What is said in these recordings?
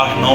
8-9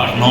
8-9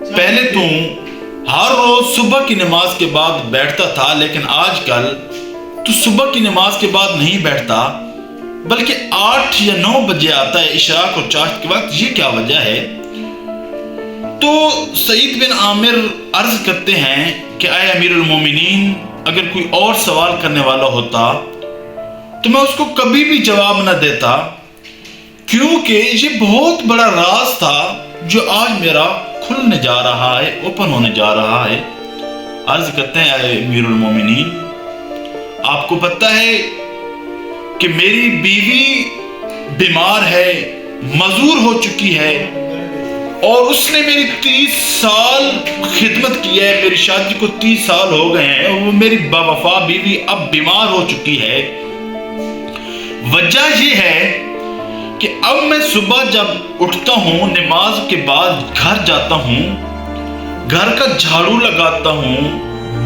پہلے تو ہر روز صبح کی نماز کے بعد بیٹھتا تھا، لیکن آج کل تو صبح کی نماز کے بعد نہیں بیٹھتا بلکہ 8 یا 9 بجے آتا ہے اشراق اور چاشت کے وقت، یہ کیا وجہ ہے؟ تو سعید بن عامر عرض کرتے ہیں کہ اے امیر المومنین، اگر کوئی اور سوال کرنے والا ہوتا تو میں اس کو کبھی بھی جواب نہ دیتا، کیونکہ یہ بہت بڑا راز تھا جو آج میرا کھلنے جا رہا ہے، اوپن ہونے جا رہا ہے۔ عرض کرتے ہیں اے امیر المومنین، آپ کو پتہ ہے کہ میری بیوی بیمار ہے، معذور ہو چکی ہے، اور اس نے میری 30 سال خدمت کی ہے، میری شادی کو 30 سال ہو گئے ہیں، وہ میری باوفا بیوی اب بیمار ہو چکی ہے۔ وجہ یہ ہے کہ اب میں صبح جب اٹھتا ہوں، نماز کے بعد گھر جاتا ہوں، گھر کا جھاڑو لگاتا ہوں،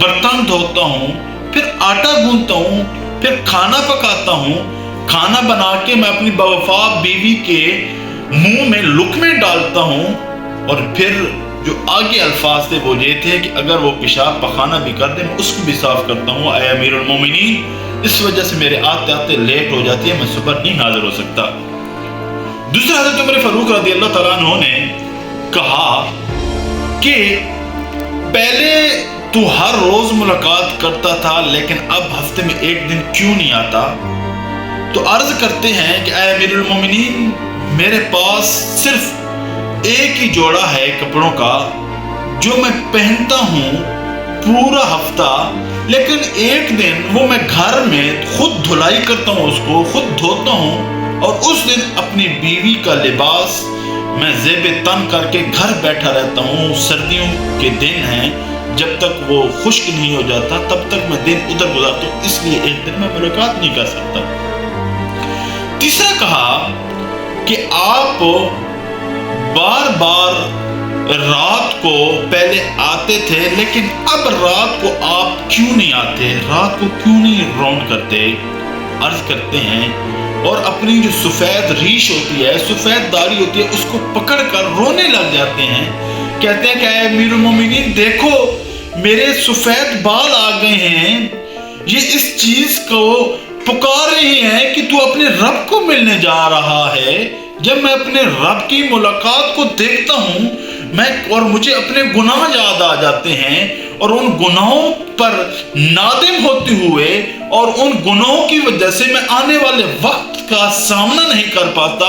برتن دھوتا ہوں، پھر آٹا گوندتا ہوں، پھر کھانا پکاتا ہوں، کھانا بنا کے میں اپنی باوفا بیوی کے منہ میں لقمے ڈالتا ہوں، اور پھر جو آگے الفاظ تھے وہ یہ تھے کہ اگر وہ پیشاب پخانہ بھی کر دے میں اس کو بھی صاف کرتا ہوں۔ اے امیر المومنین، اس وجہ سے میرے آتے آتے لیٹ ہو جاتی ہے، میں صبح نہیں حاضر ہو سکتا۔ دوسرا حضرت عمر فاروق رضی اللہ تعالیٰ عنہ نے کہا کہ پہلے تو ہر روز ملاقات کرتا تھا، لیکن اب ہفتے میں ایک دن کیوں نہیں آتا؟ تو عرض کرتے ہیں کہ اے امیر المومنین، میرے پاس صرف ایک ہی جوڑا ہے کپڑوں کا جو میں پہنتا ہوں پورا ہفتہ، لیکن ایک دن وہ میں گھر میں خود دھلائی کرتا ہوں، اس کو خود دھوتا ہوں، اور اس دن اپنی بیوی کا لباس میں زیب تن کر کے گھر بیٹھا رہتا ہوں۔ سردیوں کے دن ہیں، جب تک وہ خشک نہیں ہو جاتا تب تک میں دن ادھر گزارتا ہوں، اس لیے ایک دن میں ملاقات نہیں کر سکتا۔ تیسرا کہا کہ آپ بار بار رات کو پہلے آتے تھے، لیکن اب رات کو آپ کیوں نہیں آتے، رات کو کیوں نہیں راؤنڈ کرتے؟ عرض کرتے ہیں اور اپنی جو سفید ریش ہوتی ہے، سفید داڑھی ہوتی ہے، اس کو پکڑ کر رونے لگ جاتے ہیں، کہتے ہیں کہ اے امیر المومنین دیکھو میرے سفید بال آ گئے ہیں، یہ اس چیز کو پکار رہی ہیں کہ تو اپنے رب کو ملنے جا رہا ہے۔ جب میں اپنے رب کی ملاقات کو دیکھتا ہوں اور مجھے اپنے گناہ یاد آ جاتے ہیں، اور ان گناہوں پر نادم ہوتے ہوئے اور ان گناہوں کی وجہ سے میں آنے والے وقت کا سامنا نہیں کر پاتا،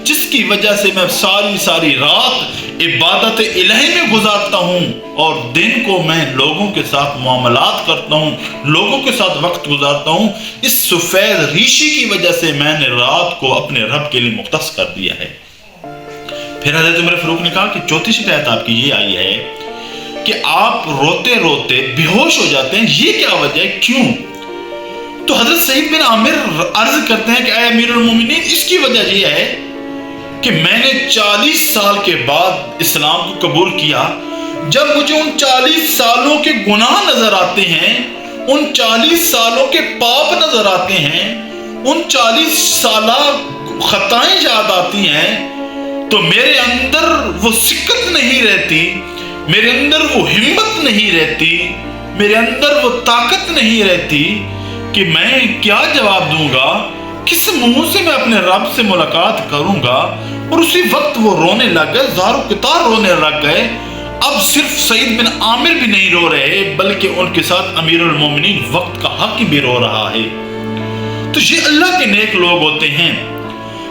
جس کی وجہ سے میں ساری رات عبادت الہی میں گزارتا ہوں، اور دن کو میں لوگوں کے ساتھ معاملات کرتا ہوں، لوگوں کے ساتھ وقت گزارتا ہوں۔ اس سفید ریشی کی وجہ سے میں نے رات کو اپنے رب کے لیے مختص کر دیا ہے۔ پھر حضرت عمر فاروق نے کہا کہ چوتھی شکایت آپ کی یہ آئی ہے کہ آپ روتے روتے بے ہوش ہو جاتے ہیں، یہ کیا وجہ ہے، کیوں؟ تو حضرت سعید بن عامر عرض کرتے ہیں کہ اے امیر المومنین، اس کی وجہ یہ ہے کہ میں نے 40 سال کے بعد اسلام کو قبول کیا۔ جب مجھے ان 40 سالوں کے گناہ نظر آتے ہیں، ان 40 سالوں کے پاپ نظر آتے ہیں، ان 40 سالہ خطائیں یاد آتی ہیں، تو میرے اندر وہ سکت نہیں رہتی، میرے اندر وہ ہمت نہیں رہتی، میرے اندر وہ طاقت نہیں رہتی کہ میں کیا جواب دوں گا، کس منہ سے میں اپنے رب سے ملاقات کروں گا۔ اور اسی وقت وہ رونے لگ گئے، زارو کتار رونے لگ گئے۔ اب صرف سعید بن عامر بھی نہیں رو رہے، بلکہ ان کے ساتھ امیر المومنین وقت کا حق بھی رو رہا ہے۔ تو یہ اللہ کے نیک لوگ ہوتے ہیں۔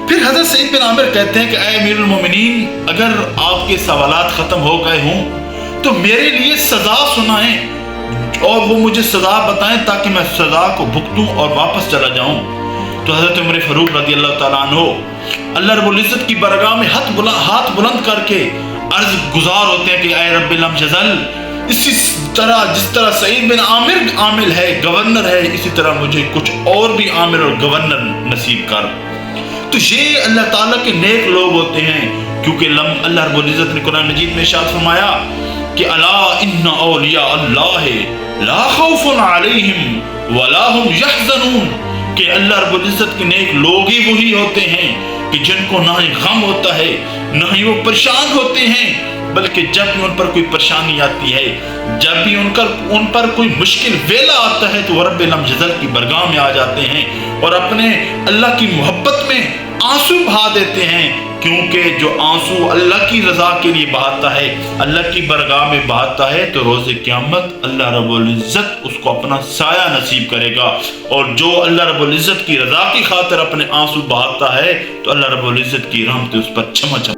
پھر حضرت سعید بن عامر کہتے ہیں کہ اے امیر المومنین، اگر آپ کے سوالات ختم ہو گئے ہوں تو میرے لیے سزا سنائیں، اور وہ مجھے سزا بتائیں تاکہ میں سزا کو بھگتوں اور واپس چلا جاؤں۔ تو حضرت عمر فاروق رضی اللہ تعالیٰ عنہ اللہ رب العزت کی بارگاہ میں ہاتھ بلند کر کے عرض گزار ہوتے ہیں کہ اے رب لم یزل، اسی طرح جس طرح سعید بن عامر عامل ہے، گورنر ہے، اسی طرح مجھے کچھ اور بھی عامل اور گورنر نصیب کر۔ تو یہ اللہ تعالیٰ کے نیک لوگ ہوتے ہیں، کیونکہ اللہ رب العزت نے قرآن مجید میں ارشاد فرمایا کہ الا ان اولیاء اللہ لا خوف علیہم ولا هم یحزنون، کہ اللہ رب العزت کے نیک لوگ ہی وہی ہوتے ہیں کہ جن کو نہ ہی غم ہوتا ہے، نہ ہی وہ پریشان ہوتے ہیں، بلکہ جب بھی ان پر کوئی پریشانی آتی ہے، جب بھی ان پر کوئی مشکل ویلا آتا ہے، تو وہ رب لم یزل کی برگاہ میں آ جاتے ہیں اور اپنے اللہ کی محبت میں آنسو بہا دیتے ہیں، کیونکہ جو آنسو اللہ کی رضا کے لیے بہاتا ہے، اللہ کی برگاہ میں بہاتا ہے، تو روز قیامت اللہ رب العزت اس کو اپنا سایہ نصیب کرے گا۔ اور جو اللہ رب العزت کی رضا کی خاطر اپنے آنسو بہاتا ہے، تو اللہ رب العزت کی رحمت اس پر چھما چھما